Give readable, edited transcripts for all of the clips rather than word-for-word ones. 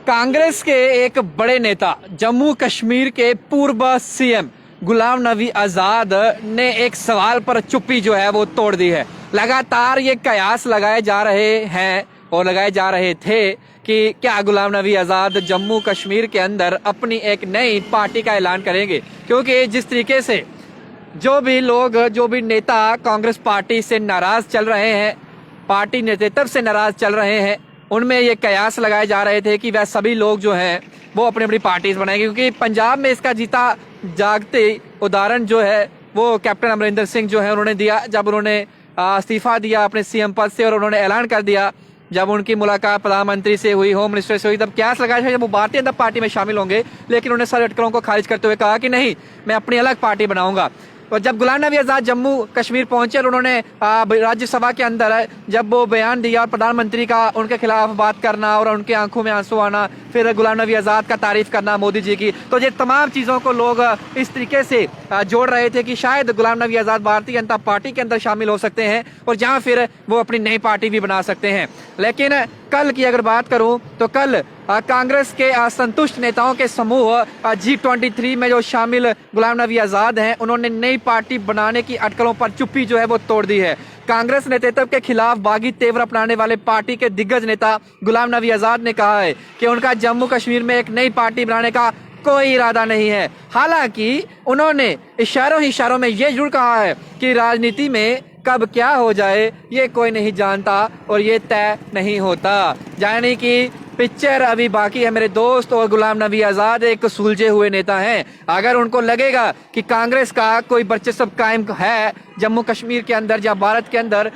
कांग्रेस के एक बड़े नेता जम्मू कश्मीर के पूर्व सीएम गुलाम नबी आज़ाद ने एक सवाल पर चुप्पी जो है वो तोड़ दी है। लगातार ये कयास लगाए जा रहे हैं और लगाए जा रहे थे कि क्या गुलाम नबी आज़ाद जम्मू कश्मीर के अंदर अपनी एक नई पार्टी का ऐलान करेंगे, क्योंकि जिस तरीके से जो भी लोग जो भी नेता कांग्रेस पार्टी से नाराज चल रहे हैं, पार्टी नेतृत्व से नाराज चल रहे हैं, उनमें ये कयास लगाए जा रहे थे कि वह सभी लोग जो हैं वो अपनी अपनी पार्टीज बनाएंगे। क्योंकि पंजाब में इसका जीता जागते उदाहरण जो है वो कैप्टन अमरिंदर सिंह जो है उन्होंने दिया, जब उन्होंने इस्तीफा दिया अपने सीएम पद से और उन्होंने ऐलान कर दिया, जब उनकी मुलाकात प्रधानमंत्री से हुई, होम मिनिस्टर से हुई, तब कयास लगाया जब वो भारतीय जनता पार्टी में शामिल होंगे। लेकिन उन्होंने सारे अटकलों को खारिज करते हुए कहा कि नहीं, मैं अपनी अलग पार्टी बनाऊंगा। और जब गुलाम नबी आज़ाद जम्मू कश्मीर पहुंचे और उन्होंने राज्यसभा के अंदर जब वो बयान दिया और प्रधानमंत्री का उनके खिलाफ बात करना और उनके आंखों में आंसू आना, फिर गुलाम नबी आज़ाद का तारीफ करना मोदी जी की, तो ये तमाम चीज़ों को लोग इस तरीके से जोड़ रहे थे कि शायद गुलाम नबी आज़ाद भारतीय जनता पार्टी के अंदर शामिल हो सकते हैं और जहाँ फिर वो अपनी नई पार्टी भी बना सकते हैं। लेकिन कल की अगर बात करूं तो कल कांग्रेस के असंतुष्ट नेताओं के समूह G23 में जो शामिल गुलाम नबी आज़ाद हैं, उन्होंने नई पार्टी बनाने की अटकलों पर चुप्पी जो है वो तोड़ दी है। कांग्रेस नेतृत्व के खिलाफ बागी तेवर अपनाने वाले पार्टी के दिग्गज नेता गुलाम नबी आज़ाद ने कहा है कि उनका जम्मू कश्मीर में एक नई पार्टी बनाने का कोई इरादा नहीं है। हालांकि उन्होंने इशारों में ये जरूर कहा है कि राजनीति में कब क्या हो जाए ये कोई नहीं जानता और ये तय नहीं होता। यानी कि पिक्चर अभी बाकी है मेरे दोस्त, और गुलाम नबी आज़ाद एक सुलझे हुए नेता हैं। अगर उनको लगेगा कि कांग्रेस का कोई वर्चस्व कायम है जम्मू कश्मीर के अंदर या भारत के अंदर,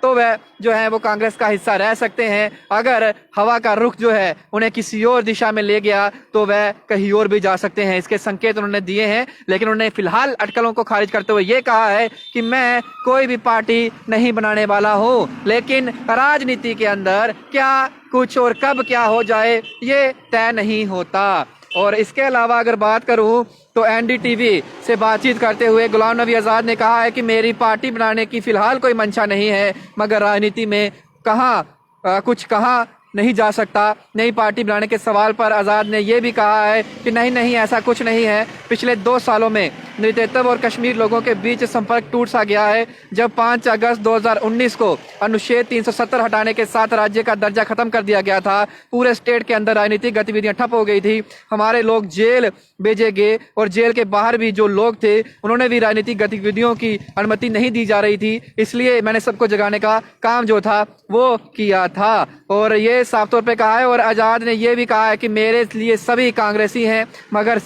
तो वह जो है वो कांग्रेस का हिस्सा रह सकते हैं। अगर हवा का रुख जो है उन्हें किसी और दिशा में ले गया तो वह कहीं और भी जा सकते हैं। इसके संकेत उन्होंने दिए हैं, लेकिन उन्होंने फिलहाल अटकलों को खारिज करते हुए ये कहा है कि मैं कोई भी पार्टी नहीं बनाने वाला हूँ, लेकिन राजनीति के अंदर क्या कुछ और कब क्या हो जाए ये तय नहीं होता। और इसके अलावा अगर बात करूं तो एनडीटीवी से बातचीत करते हुए गुलाम नबी आज़ाद ने कहा है कि मेरी पार्टी बनाने की फिलहाल कोई मंशा नहीं है, मगर राजनीति में कुछ कहाँ नहीं जा सकता। नई पार्टी बनाने के सवाल पर आज़ाद ने यह भी कहा है कि नहीं ऐसा कुछ नहीं है। पिछले 2 सालों में नेतृत्व और कश्मीर लोगों के बीच संपर्क टूट सा गया है। जब 5 अगस्त 2019 को अनुच्छेद 370 हटाने के साथ राज्य का दर्जा खत्म कर दिया गया था, पूरे स्टेट के अंदर राजनीतिक गतिविधियां ठप हो गई थी। हमारे लोग जेल भेजे गए और जेल के बाहर भी जो लोग थे उन्होंने भी राजनीतिक गतिविधियों की अनुमति नहीं दी जा रही थी। इसलिए मैंने सबको जगाने का काम जो था वो किया था और ये साफ तौर पे कहा है। और आज़ाद ने यह भी कहा है कि मेरे लिए सभी कांग्रेसी हैं, मगर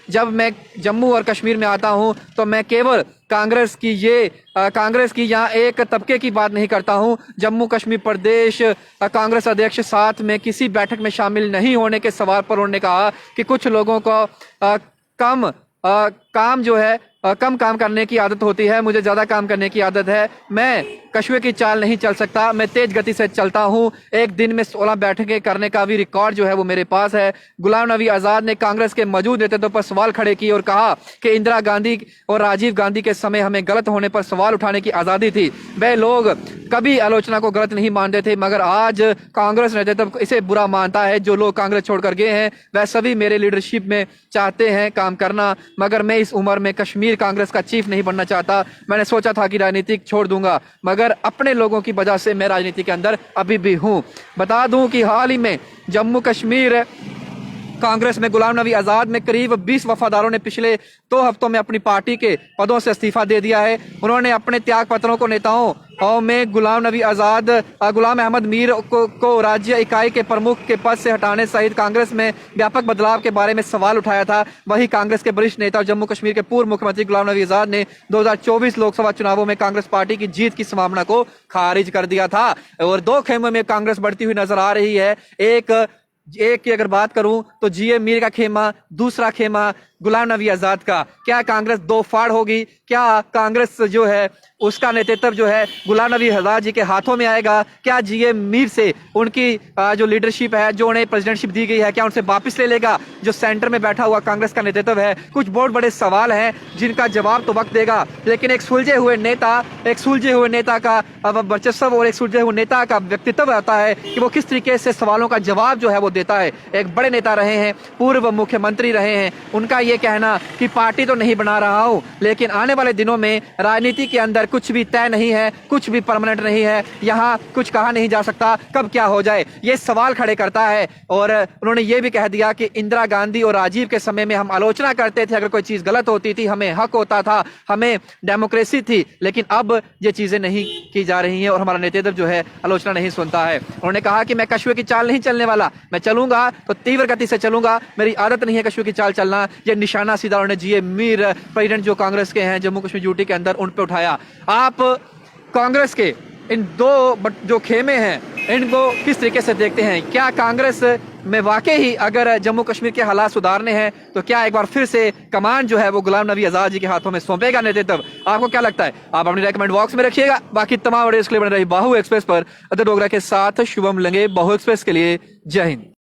जब मैं जम्मू और कश्मीर में आता हूं तो मैं केवल कांग्रेस की यहाँ एक तबके की बात नहीं करता हूं। जम्मू कश्मीर प्रदेश कांग्रेस अध्यक्ष साथ में किसी बैठक में शामिल नहीं होने के सवाल पर उन्होंने कहा कि कुछ लोगों को कम काम करने की आदत होती है, मुझे ज़्यादा काम करने की आदत है। मैं कछुए की चाल नहीं चल सकता, मैं तेज गति से चलता हूं। एक दिन में 16 बैठकें करने का भी रिकॉर्ड जो है वो मेरे पास है। गुलाम नबी आज़ाद ने कांग्रेस के मौजूद नेतृत्व पर सवाल खड़े किए और कहा कि इंदिरा गांधी और राजीव गांधी के समय हमें गलत होने पर सवाल उठाने की आज़ादी थी। वे लोग कभी आलोचना को गलत नहीं मानते थे, मगर आज कांग्रेस नेतृत्व इसे बुरा मानता है। जो लोग कांग्रेस छोड़कर गए हैं वह सभी मेरे लीडरशिप में चाहते हैं काम करना, मगर मैं इस उम्र में कश्मीर कांग्रेस का चीफ नहीं बनना चाहता। मैंने सोचा था कि राजनीति छोड़ दूंगा, मगर अपने लोगों की वजह से मैं राजनीति के अंदर अभी भी हूं। बता दूं कि हाल ही में जम्मू कश्मीर कांग्रेस में गुलाम नबी आज़ाद में करीब 20 वफादारों ने पिछले 2 हफ्तों में अपनी पार्टी के पदों से इस्तीफा दे दिया है। उन्होंने अपने त्याग पत्रों को नेताओं और में गुलाम अहमद मीर को राज्य इकाई के प्रमुख के पद से हटाने सहित कांग्रेस में व्यापक बदलाव के बारे में सवाल उठाया था। वही कांग्रेस के वरिष्ठ नेता और जम्मू कश्मीर के पूर्व मुख्यमंत्री गुलाम नबी आज़ाद ने 2024 लोकसभा चुनावों में कांग्रेस पार्टी की जीत की संभावना को खारिज कर दिया था। और 2 खेमों में कांग्रेस बढ़ती हुई नजर आ रही है। एक की अगर बात करूं तो जीए मीर का खेमा, दूसरा खेमा गुलाम नबी आज़ाद का। क्या कांग्रेस 2 फाड़ होगी? क्या कांग्रेस जो है उसका नेतृत्व जो है गुलाम नबी आजाद जी के हाथों में आएगा? क्या जीए मीर से उनकी जो लीडरशिप है, जो उन्हें प्रेसिडेंटशिप दी गई है, क्या उनसे वापस ले लेगा जो सेंटर में बैठा हुआ कांग्रेस का नेतृत्व है? कुछ बहुत बड़े सवाल हैं जिनका जवाब तो वक्त देगा, लेकिन एक सुलझे हुए नेता का वर्चस्व और एक सुलझे हुए नेता का व्यक्तित्व आता है कि वो किस तरीके से सवालों का जवाब जो है वो देता है। एक बड़े नेता रहे हैं, पूर्व मुख्यमंत्री रहे हैं, उनका ये कहना कि पार्टी तो नहीं बना रहा हूं, लेकिन आने वाले दिनों में राजनीति के अंदर कुछ भी तय नहीं है, कुछ भी परमानेंट नहीं है, यहाँ कुछ कहा नहीं जा सकता, कब क्या हो जाए, ये सवाल खड़े करता है। और उन्होंने ये भी कह दिया कि इंदिरा गांधी और राजीव के समय में हम आलोचना करते थे, अगर कोई चीज गलत होती थी हमें हक होता था, हमें डेमोक्रेसी थी, लेकिन अब ये चीजें नहीं की जा रही हैं और हमारा नेतृत्व जो है आलोचना नहीं सुनता है। उन्होंने कहा कि मैं कछुए की चाल नहीं चलने वाला, मैं चलूंगा तो तीव्र गति से चलूंगा, मेरी आदत नहीं है कछुए की चाल चलना। ये निशाना सीधा उन्होंने जीए मीर प्रेसिडेंट जो कांग्रेस के हैं जम्मू कश्मीर यूटी के अंदर, उन पे उठाया। आप कांग्रेस के इन दो जो खेमे हैं इनको किस तरीके से देखते हैं? क्या कांग्रेस में वाकई ही अगर जम्मू कश्मीर के हालात सुधारने हैं तो क्या एक बार फिर से कमान जो है वो गुलाम नबी आजाद जी के हाथों में सौंपेगा नेतृत्व? आपको क्या लगता है? आप अपनी रेकमेंड बॉक्स में रखिएगा। बाकी तमाम वीडियोस के लिए बने रही बाहु एक्सप्रेस पर अदर डोगरा के साथ शुभम लंगे, बाहु एक्सप्रेस के लिए जय हिंद।